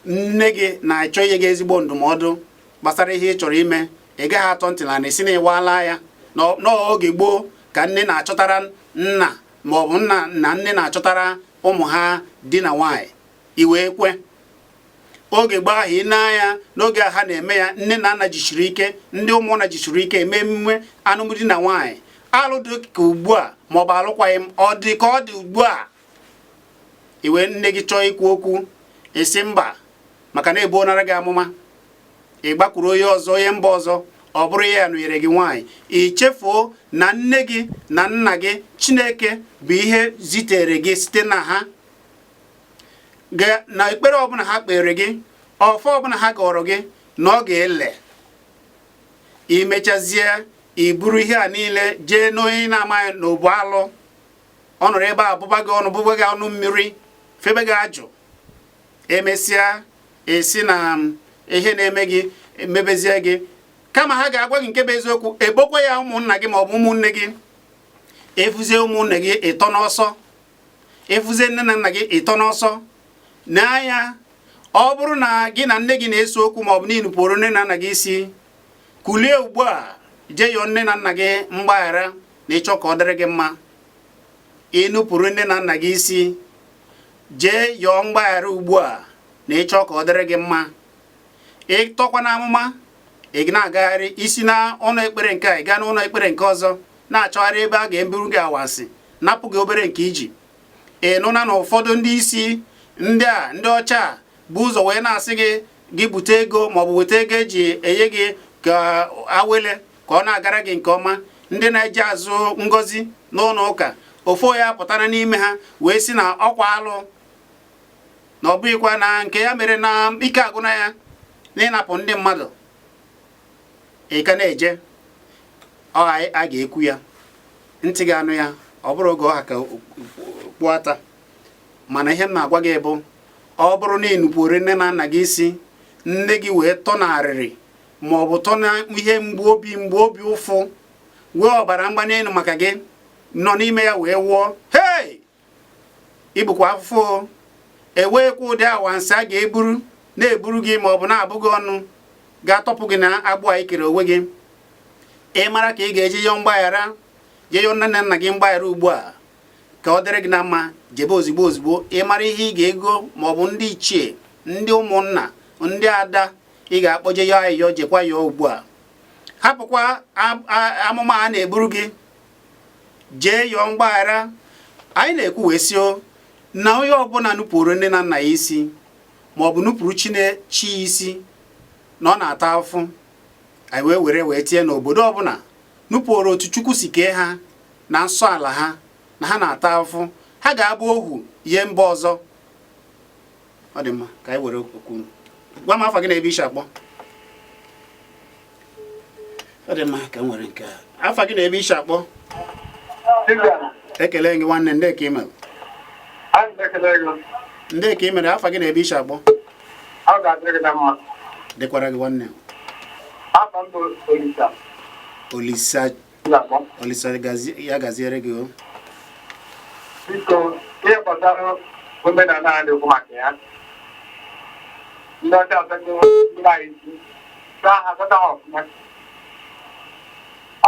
nne gị na-achọ ihe gị ezigbo ndụmọdụ gbasara ihe ị chọrọ ime, ị gaghị atọ ntị na esi na ịwaala ya. N'oge gboo ka nne na-achọtara nna ma ọ bụ nna na nne na-achọtara ụmụ ha di na nwaanyị, iwee kwe. Oge gboo ahụ ị na-anya n'oge a ha na-eme ya, nne na nna jisiri ike, ndị ụmụnna jisiri ike eme emume alụmdi na nwaanyị. Alụ dị ka ugbu a ma ọ bụ alụkwaghị m, ọ dị ka ọ dị ugbu a. Iwe nne gị chọọ ikwu okwu esi mba maka na ebonara gị amụma, ị gbakwuru onye ọzọ, onye mba ọzọ, ọ bụrụ ya nụnyere gị nwaanyị. Ị chefuo na nne gị na nna gị Chineke bụ ihe zitere gị site na ha, na ekpere ọbụla ha kpere gị, ọfọ ọbụla ha gọrọ gị na ọ ga-ele. Imechazie iburu ihe a niile jee n'onye na-amaghị na obu alụ, ọ nọrọ ebe a bụba gị ọnụ mmiri, febe gị ajụ. Emesịa esi na ihe na-eme gị emebezie gị, kama ha ga-agwa gị nke bụ eziokwu, ebokwa ya ụmụnna gị ma ọ bụ ụmụnne gị. Efuzie ụmụnne gị ịtọ n'ọsọ, efuzie nne na nna gị ịtọ n'ọsọ. N'anya ọ bụrụ na gị na nne gị na-ese okwu ma ọ bụ n'inupụrụ nne na nna gị isi, kulie ugbu a jee yọọ nne na nna gị mgbaghara na ịchọ ka ọ dịrị gị mma. Ịnupụrụ nne na nna gị isi, jee yọọ mgbaghara ugbu a na ịchọ ka ọ dịrị gị mma. Ịtọkwa na amụma, ị na-agagharị isi na ụlọ ekpere nke a ị gaa n'ụlọ ekpere nke ọzọ na-achọgharị ebe a ga-eburu gị awansị, napụ gị obere nke iji. Ị nụna na ụfọdụ ndị isi ndị ọcha bụ ụzọ wee na-asị gị bute ego ma ọ bụ weta ego eji enye gị ka awele ka ọ na-agara gị nke ọma. Ndị na-eji azụ ngọzi n'ụlọ ụka, ofu ya pụtara n'ime ha wee sị na ọkwa alụ na ọ bụghịkwa na nke ya mere na ike agụna ya na ịnapụ ndị mmadụ. Ị ka na-eje a ga-ekwu ya, ntị ga-anụ ya, ọ bụrụ oge ọha ka kpụata. Mana ihe m na-agwa gị bụ, ọ bụrụ na ịnupụrụ nne na nna gị isi, nne gị wee tọ na arịrị ma ọ bụ tọ na ihe mgbu obi ụfụ, wee ọbara mgbali elu maka gị nọ n'ime ya wee wụọ, hei, ibukwa afụfụ. Eweekwa ụdị awansị a ga-eburu na-eburu gị ma ọ bụ na-abụ gị ọnụ, ga-atọpụ gị na agbụ a ikere onwe gị. Ị mara ka ị ga-eji yọọ mgbaghara, jee yọọ nne na nna gị mgbaghara ugbu a ka ọ dịrị gị na mma. Jebe ozigbo ị mara ihe ị ga-ego ma ọ bụ ndị ichie, ndị ụmụnna, ndị ada ị ga-akpọje yọọ ayịyọ, jekwa yọọ ugbu a. Hapụkwa amụma a na-eburu gị, jee yọọ mgbaghara. Anyị na-ekwu wee sio na onye ọbụla nupụrụ nne na nna ya isi ma ọ bụ nupụrụ chi isi na ọ na-ata afụ. Anyị wee tie n'obodo ọbụla nupụrụ otu Chukwu si kee ha na nsọ ala ha na ha na-ata afụ, ha ga-abụ ohu ihe mba ọzọ. ọ dị mma ka anyị were okwu gwa m afa gị na-ebe isi akpọ ọ dị mma ka m nwere nke a afa gị na-ebe isi akpọ ekele gị nwanne ndị ka ị mere ndị ka ị mere afa gị na-ebe isi akpọ dịkwara gị nwanne Olisa ya gaziere gị o biko ihe gbasara omenala anyị okwu maka ya ndị ọcha ọtụtụ ndị anyị isi ka ha agụta ha ọfụma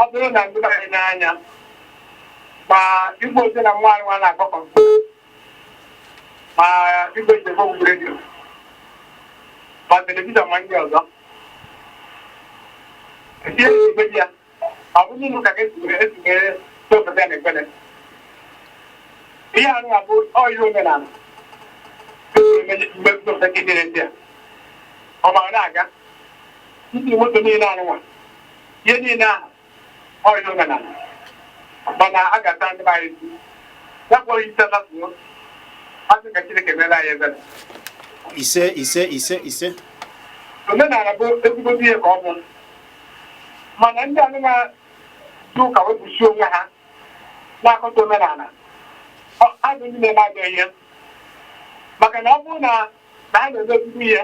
ọ bụrụ na ndị anyị n'anya ma igbo oche na nwaanyị nwa na-akpọ kọmputa ma igbo echebe ogwu redio ma telivishọn ma ndị ọzọ esi esi ya ọ bụ n'ụlọ ka esigere topụta na ekpere ihe anụ abụ ọyị omenala mgbe topụta kedere ndị a ọ ma na-aga ndị moto niile anụnwa ihe niile ahụ ọyị omenala mana a ga-ata ndị anyị isi ya kpọrọ ise lasụo asị ka Chineke mere anyị ebere ise omenala bụ ezigbo ihe ka ọ bụ mana ndị anụmanụ dị ụka wepụchi onwe ha na-akọta omenala ha bụ ndị na-eme ajọ ihe maka na ọ bụrụ na ha na-eme ezigbo ihe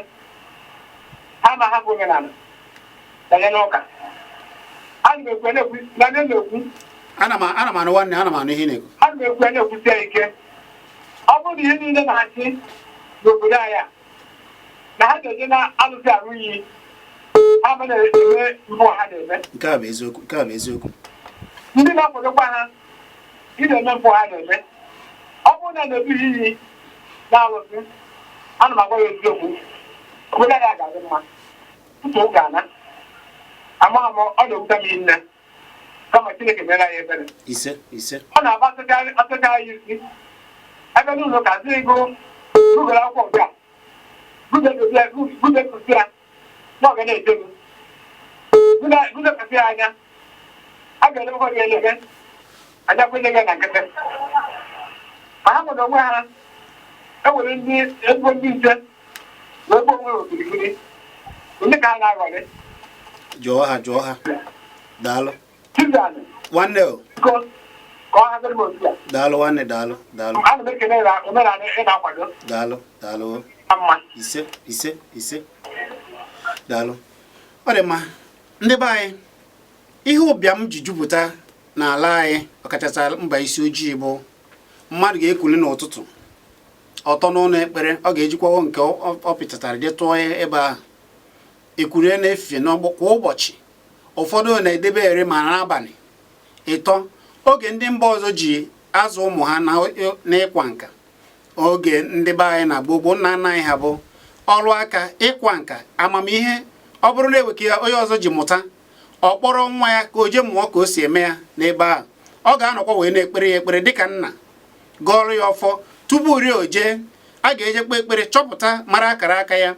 ha ma hapụ omenala banye n'ụka ana m ekwu na-ekwu ana m anụ nwanne ana m anụ ihe na-ekwu ana m ekwu na-ekwusi ya ike ọ bụrụ na ihe niile na-achị n'obodo anyị na ha ga-eje na-alụsị arụ iyi ha ma na-eme mbụ ha na-eme nke a bụ eziokwu ndị na-akwadokwa ha ị na-eme mpụ ha na-eme ọ bụrụ na na-ebughị iyi na-alụsị ana m agwa ya eziokwu obodo anyị ga-adị mma tutu ụka ana amaghị m ọ na-ewuta m nne kama Chineke mere anyị ebere ise ọ na-agba atụcha anyị isi ebe n'ụlọ ka zi ego rugoro akwụkwọ bịa gudekụsi ya na ọ ga na-ejego gudekụsi ya anya a ga-elebekwa gị elebe ajakwenye gị na nkịtị ma ha nwere onwe ha ewere ezigbo ndị nche wee gbuo onwe okirikiri ndị ka ha na-aghọrị jụọ ha daalụ nwanne o ka ọ haziri m otu a daalụ nwanne daalụ ana m ekele ya omenala ị na-akwado daalụ mma ise daalụ ọ dị mma ndị be anyị ihe ụbịam ji jupụta n'ala anyị ọkachasị mba isi ojii bụ mmadụ ga-ekuli n'ụtụtụ ọtọ n'ụlọ ekpere ọ ga-ejikwawo nke ọ pịtatara je tụọ ebe ahụ ekwurie na-efe kwa ụbọchị ụfọdụ na-edebe ere ma n'abalị ịtọ oge ndị mba ọzọ ji azụ ụmụ ha n'ịkwa nka oge ndị be anyị na gbogbo nna nna anyị ha bụ ọrụ aka ịkwa nka amamihe ọ bụrụ na eweke ya onye ọzọ ji mụta ọ kpọrọ nwa ya ka o je mụọ ka o si eme ya n'ebe ahụ ọ ga-anọkwa wee na-ekpere ya ekpere dịka nna gọọrọ ya ọfọ tupu rie oje a ga-ejekwa ekpere chọpụta mara akara aka ya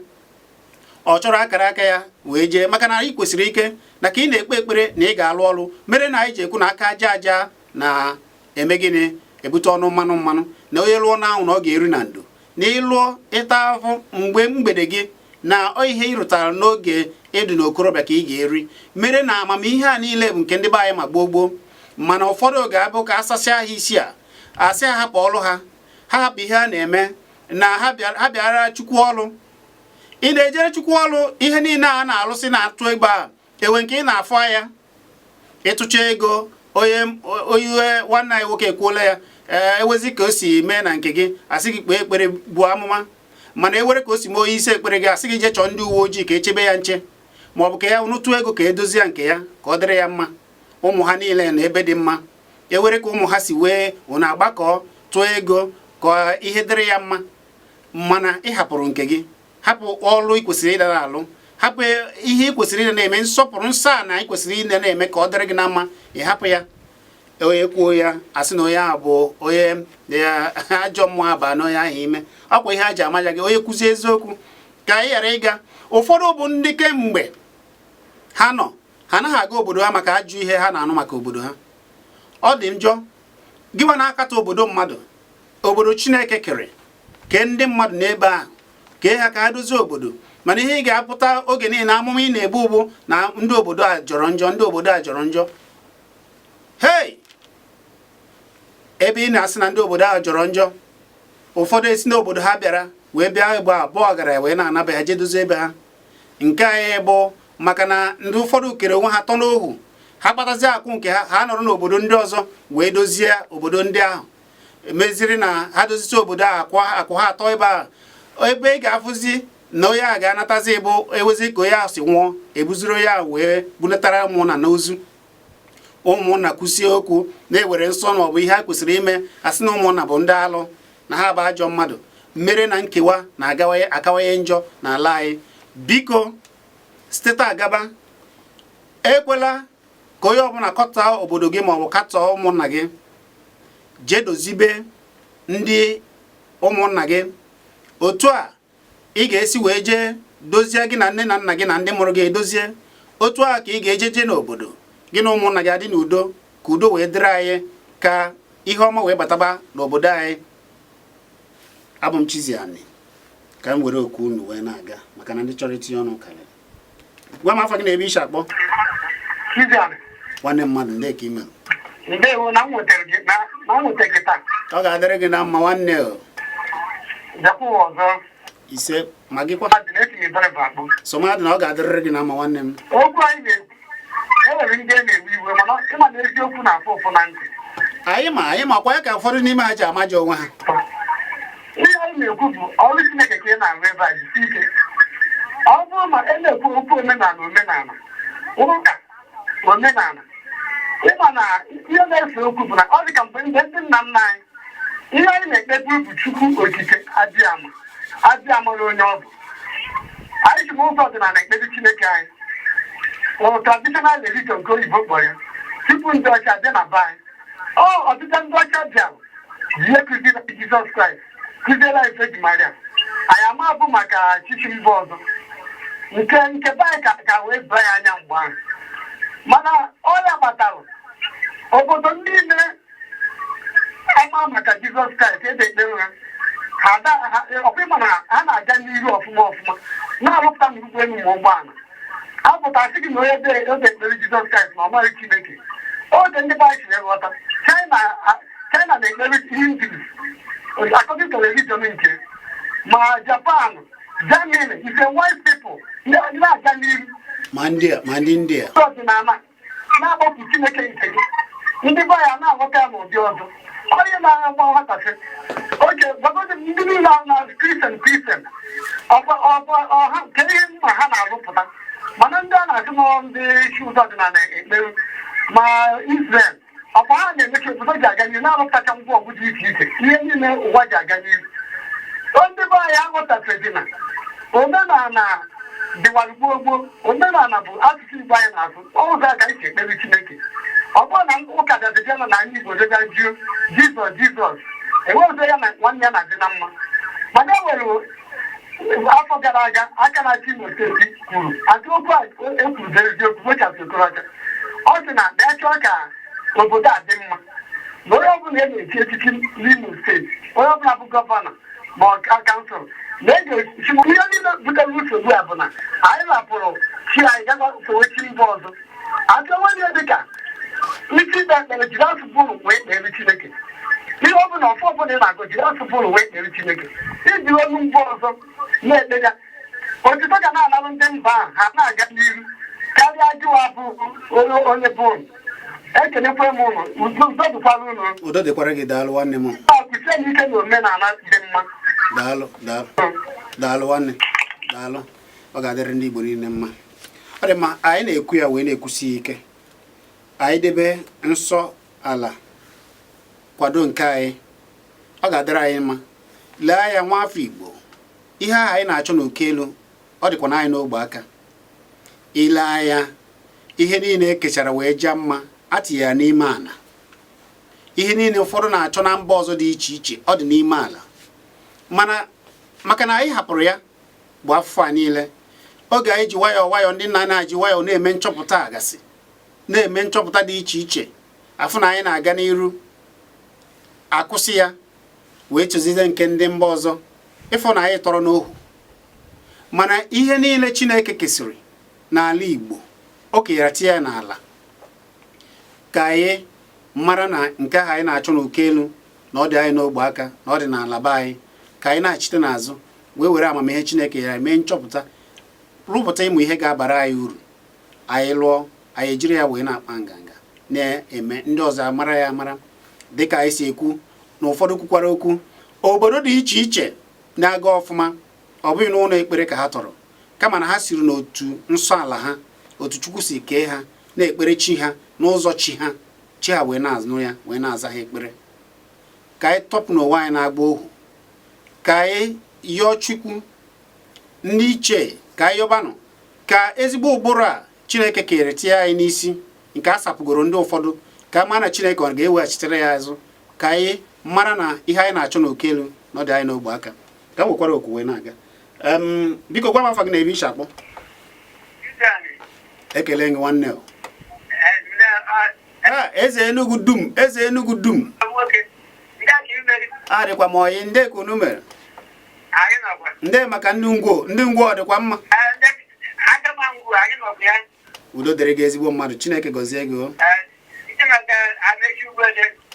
ọ chọrọ akara aka ya wee jee maka na anyị kwesịrị ike na ka ị na-ekpe ekpere na ị ga-alụ ọrụ mere na anyị ji ekwu na aka aja na-eme gịnị ebute ọnụ mmanụ na onye lụọ na anwụ na ọ ga-eri na ndo na ịlụọ ịta ahụ mgbe mgbede gị na ihe ị rụtara n'oge ịdị n'okorobịa ka ị ga-eri mere na amamihe a niile bụ nke ndị be anyị ma gboo mana ụfọdụ oge abụ ka asasị ha isi a asị ha hapụ ọrụ ha hapụ ihe a na-eme na ha bịara Chukwu ọrụ ị na-ejere Chukwu ọrụ ihe niile a na-alụsị na-atụ egbe a ewe nke ị na-afọ ya ịtụcha ego onye nwanne anyị nwoke ekwuola ya ewezi ka o si mee na nke gị asị gị kpee ekpere bụ amụma mana ewere ka o si mee onye isi ekpere gị asị gị jee chọọ ndị uwe ojii ka echebe ya nche ma ọ bụ ka ya nụtụ ego ka edozi ya nke ya ka ọ dịrị ya mma ụmụ ha niile na ebe dị mma ewere ka ụmụ ha si wee ụna agbakọ tụọ ego ka ihe dịrị ya mma mana ị hapụrụ nke gị hapụ ọrụ ị kwesịrị ịda na-alụ hapụ ihe ị kwesịrị ịda na-eme nsọpụrụ nsọ a na ị kwesịrị ịda na-eme ka ọ dịrị gị na mma ị hapụ ya onye kwuo ya asị na onye ahụ bụ onye ajọ mmụọ aba na onye ahụ ime ọkwa ihe a ji amaja gị onye kwuzi eziokwu ka anyị ghara ịga ụfọdụ bụ ndị kemgbe ha anaghị aga obodo ha maka ajụ ihe ha na-anụ maka obodo ha ọ dị njọ gịwa na-akatọ obodo mmadụ obodo Chineke kere ke ndị mmadụ n'ebe ahụ kee ha ka ha dozie obodo. Mana ihe ị ga-apụta oge niile amụma ị na-ebu ụbụ na ndị obodo a jọrọ njọ, ndị obodo a jọrọ njọ. Hey, ebe ị na-asị na ndị obodo a jọrọ njọ, ụfọdụ esi n'obodo ha bịara wee bịa egbe abụọ gara wee na-anaba ya jee dozie ebe ha. Nke anyị bụ maka na ndị ụfọdụ kere onwe ha tọ n'ohu, ha kpatazi akwụ nke ha, ha nọrọ n'obodo ndị ọzọ wee dozie obodo ndị ahụ, meziri na ha dozicha obodo ahụ akwụ ha atọ ebe ahụ. Ebe ị ga-afụzi na onye a ga-anatazi bụ ewezi ka onye ahụ si nwụọ, ebuziri onye ahụ wee bunatara ụmụnna n'ozu. Ụmụnna kwụsie okwu na-ewere nsọ na ọ bụ ihe ha kwesịrị ime, asị na ụmụnna bụ ndị alụ, na ha bụ ajọ mmadụ, mmere na nkewa na-akawanye njọ n'ala anyị. Biko site taa gaba, ekwela ka onye ọbụla kọtọọ obodo gị maọbụ katọọ ụmụnna gị. Jee dozibe ndị ụmụnna gị. Otu a ị ga-esi wee jee dozie gị na nne na nna gị na ndị mụrụ gị edozie. Otu a ka ị ga-eje n'obodo gị na ụmụnna gị adị n'udo, ka udo wee dịrị anyị, ka ihe ọma wee bataba n'obodo anyị. Abụ m Chiziani, ka m were okwu unu wee na-aga maka na ndị chọrọ itinye ọnụ karịrị. Gwa m afọ gị na-ebe ishi akpọ. Chiziani, nwanne mmadụ ndị ka ime. ndewo na m nwetara gị taa. Ọ ga-adịrị gị na mma nwanne o. Bịakwa ọzọ. Ise ma gịkwa. Somadị na ọ ga-adịrịrị gị na mma nwanne m. Okwu anyị na-ekwu, enwere ndị na-ewe iwe, mana ịma na eziokwu na-afụ ụfụ na ntị. Anyị makwa ya ka ụfọdụ n'ime ha ji amaja onwe ha. Ihe anyị na-ekwu bụ ọrụ Chineke ka ị na-arụ ebe a jisi ike. Ọ bụrụ ma e na-ekwu okwu omenala, ụka omenala, ịma na ihe na-ese okwu bụ na ọ dị ka mgbe ndị nna nna anyị, ihe anyị na-ekpebu bụ Chukwu okike abịama onye ọ bụ. Anyị ji ụzọ ọdịnala ekpebi Chineke anyị, traditional religion nke oyibo kpọrọ ya, tupu ndị ọcha bịa na be anyị. Ọtụtụ ndị ọcha bịara ihe kụziri Jizọs Kraịst, kụziela Ifeji Maria. Anyị ama bụ maka chichi mba ọzọ nke be anyị ka wee baa ya anya mgbe ahụ. Mana ọrịa kpatara obodo niile ama maka Jizọs Kraịst ebe ekpere ha ọkwa na ha na-aga n'iru ọfụma na-arụpụta nnukwu elu ma ụgbọala. Apụtasị gị na onye ebe ekpere Jizọs Kraịst na ọmaghị Chineke. Oge ndị be anyị si ghọta China na-ekpere Hindu according to religion nke, ma Japan, Germany, is a white people na-aga n'iru. Ma ndị India. Ọdịnala na-akpọpụ Chineke nke gị. Ndị be anyị na-aghọta ya n'ụdị ọzọ. Onye na-agba nwatakịrị oge gbagodo ndị niile na Kristian ọha nke ihe mma ha na-arụpụta, mana ndị a na-asị na ndị isi ụzọ ọdịnala ekpere ma Israel ọkwa ha na-emechi obodo ji aga n'ihu na-arụpụtacha ngwa ọgụ dị iche iche, ihe niile ụwa ji aga n'ihu. Ndị be anyị aghọtafedi na omenala dịwara gboo. Omenala bụ asụsụ Igbo anyị na-asụ, ụzọ a ka anyị si ekpere Chineke. Ọ bụrụ na ụka dazidiana na anyị Igbo dega juo Jizọs enwe ụzọ ya na nwanne ya na-adị na mma. Mana e nwere afọ gara aga aka na-achị Imo steeti kwuru atụ okwu a ekwuru bụ eziokwu nwechasị okorocha. Ọ sị na bịa chọọ ka obodo a dị mma, na onye ọbụla e na-echi echichi n'Imo steeti, onye ọbụla bụ gọvanọ ma kansụl, na e ga-esi ihe niile butere nsogbu a bụ na anyị rapụrụ chi anyị gaba sowechi mba ọzọ. Atụonwe dịka isi ikpe ekpere jiri asụ bụrụ wee kpere Chineke. Ihe ọ bụla ọfọ ọbụla ị na-agụ jiri asụ bụrụ wee kpere Chineke. Iji olu mba ọzọ na-ekpe ya, otito ga na-analụ ndị mba ahụ ha na-aga n'ihu karịa jụwa bụ onye bụrụ. Ekelekwe m ụlọ, udo dịkwara ụlọ. Udo dịkwara gị, daalụ nwanne m. Kwụsie n'ike na omenala dị mma. Daalụ nwanne, daalụ. Ọ ga-adịrị ndị Igbo niile mma. Ọ dị mma, anyị na-ekwu ya wee na-ekwusi ike. Anyị debe nsọ ala kwado nke anyị, ọ ga-adịrị anyị mma. Lee anya nwa afọ Igbo, ihe ahụ anyị na-achọ n'oke elu, ọ dịkwa na anyị n'ogbe aka. Ile anya ihe niile ekechara wee jaa mma, atinye ya n'ime ala. Ihe niile ụfọdụ na-achọ na mba ọzọ dị iche iche, ọ dị n'ime ala. Maka na anyị hapụrụ ya bụ afọ a niile, oge anyị ji nwayọọ ndị nna na-eji nwayọọ na-eme nchọpụta agasị, na-eme nchọpụta dị iche iche, afụ na anyị na-aga n'iru, akwụsị ya wee chọzize nke ndị mba ọzọ, ịfụ na anyị tọrọ n'ohu mana ihe niile Chineke kesịrị n'ala Igbo o kenyere tie ya n'ala ka anyị mara na nke ahụ anyị na-achọ n'oke elu na ọ dị anyị n'ogbe aka na ọ dị n'ala be anyị ka anyị na-achite n'azụ wee were amamihe Chineke ya mee nchọpụta rụpụta ịmụ ihe ga-abara anyị uru anyị lụọ anyị ejiri ya wee na-akpa nganga na-eme ndị ọzọ amara ya amara dịka anyị si ekwu na ụfọdụ kwukwara okwu obodo dị iche iche na-aga ọfụma ọ bụghị n'ụlọ ekpere ka ha tọrọ kama na ha siri n'otu nsọ ala ha otu Chukwu si kee ha na-ekpere chi ha n'ụzọ chi ha wee na-azụ ya wee na-aza ha ekpere ka anyị tọpụ n'ụwa anyị na-agba ohu ka anyị yọọ Chukwu ndị iche ka anyị yọbanụ ka ezigbo ụbụrụ a Chineke kere tie anyị n'isi nke a sapụgoro ndị ụfọdụ ka a mara na Chineke ọ ga-eweghachitere ya azụ ka anyị mara na ihe anyị na-achọ n'oke elu na ọ dị anyị n'ogbe aka ka m nwekwara okwu wee na-aga biko gwa m afa gị na ebe ishi akpọ ekele gị nwanne eze Enugu dum adịkwa m oyi ndị ka unu mere ndị maka ndị ngwo ọ dịkwa mma udo dịrị gị ezigbo mmadụ Chineke gọzie gị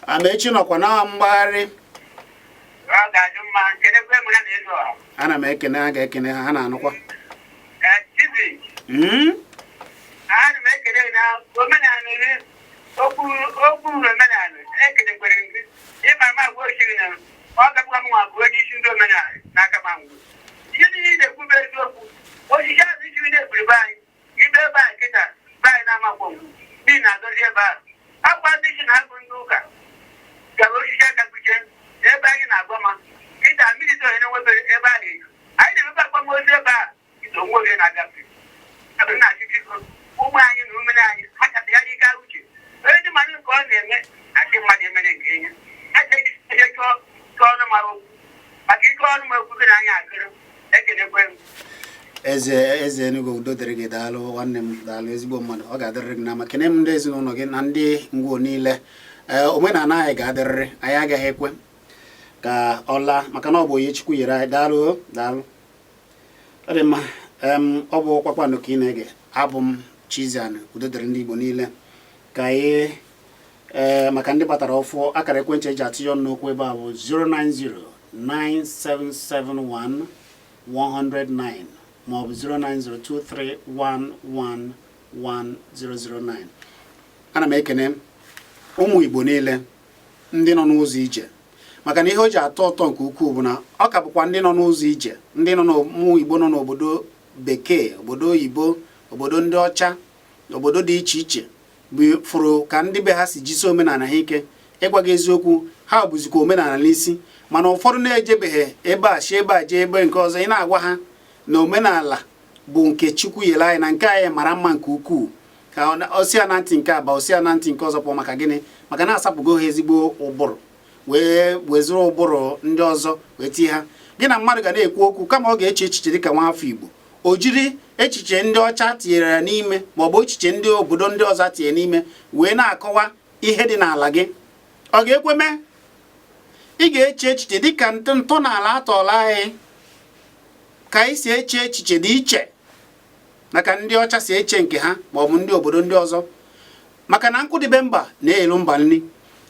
Amechi nọkwa na mgbagharị ana m ekene ha ga-ekene ha na-anụkwa eze Enugu udo dịrị gị daalụ nwanne m daalụ ezigbo mmadụ ọ ga-adịrịrị gị na ma kene m ndị ezinụlọ gị na ndị ngwo niile omenala anyị ga-adịrịrị anyị agaghị ekwe ka ọ laa maka na ọ bụ onye Chukwu nyere anyị daalụ ọ dị mma ọ bụ Kpakpando ka ị na-ege abụ m Chiziani udo dịrị ndị Igbo niile ka anyị maka ndị gbatara ọfọ akara ekwentị eji atụnye ọnụ n'okwu ebe a bụ 0909771 maọbụ 09023111009. ana m ekene ụmụ Igbo niile ndị nọ n'ụzọ ije maka na ihe o ji atọ ụtọ nke ukwuu bụ na ọ ka bụkwa ndị nọ n'ụzọ ije ndị nọ n'ụmụ Igbo nọ n'obodo bekee obodo oyibo obodo ndị ọcha obodo dị iche iche bụ fụrụ ka ndị be ha si jisi omenala ha ike ịgwa gị eziokwu ha bụzikwa omenala n'isi mana ụfọdụ na-ejebeghị ebe a si ebe a jee ebe nke ọzọ ị na-agwa ha na omenala bụ nke Chukwu nyere anyị na nke anyị mara mma nke ukwuu ka osia na ntị nke aba osia na ntị nke ọzọ pụọ maka gịnị maka na-asapụgo ha ezigbo ụbụrụ wee wezụrụ ụbụrụ ndị ọzọ wee tie ha gị na mmadụ ga na-ekwu okwu kama ọ ga-eche echiche dịka nwa afọ Igbo o jiri echiche ndị ọcha tinyere ya n'ime maọbụ echiche ndị obodo ndị ọzọ tinye n'ime wee na-akọwa ihe dị n'ala gị ọ ga-ekwe mee ị ga-eche echiche dịka ntọala atọọla anyị ka anyị si eche echiche dị iche maka ndị ọcha si eche nke ha maọbụ ndị obodo ndị ọzọ maka na nkwụdịbe mba na-elu mba nri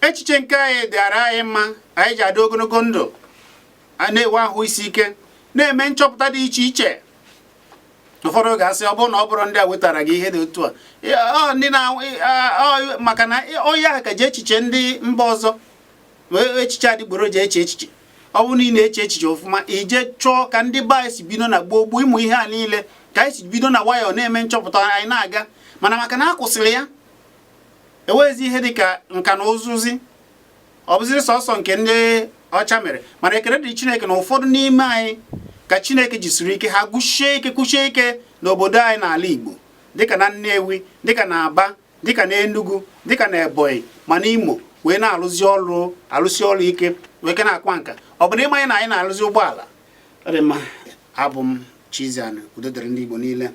echiche nke anyị dịara anyị mma anyị ji adị ogologo ndụ a na-enwe ahụ isi ike na-eme nchọpụta dị iche iche ụfọdụ ga-asị ọ bụrụ na ọ bụrụ ndị a wetara gị ihe dị otu a ndị maka na onye ahụ ka ji echiche ndị mba ọzọ echiche adịgboroja eche echiche ọ bụrụ na ị na-eche echiche ọfụma ije chọọ ka ndị be anyị si bido na gboo gboo ịmụ ihe a niile ka anyị si bido na nwayọọ na-eme nchọpụta anyị na-aga mana maka na a kwụsịrị ya enweghịzi ihe dịka nka na ụzụzi ọ bụziri sọsọ nke ndị ọcha mere mana ekele dị Chineke na ụfọdụ n'ime anyị ka Chineke jisiri ike ha kwuchie ike n'obodo anyị n'ala Igbo dịka na Nnewi dịka na Aba dịka na Enugu dịka na Ebonyi ma na Imo wee na-alụsi ọrụ ike wee ke na-akwa nka ọ bụ na ịmanye na anyị na-alụzi ụgbọala ọ dị mma abụ m Chiziani udo dịrị ndị Igbo niile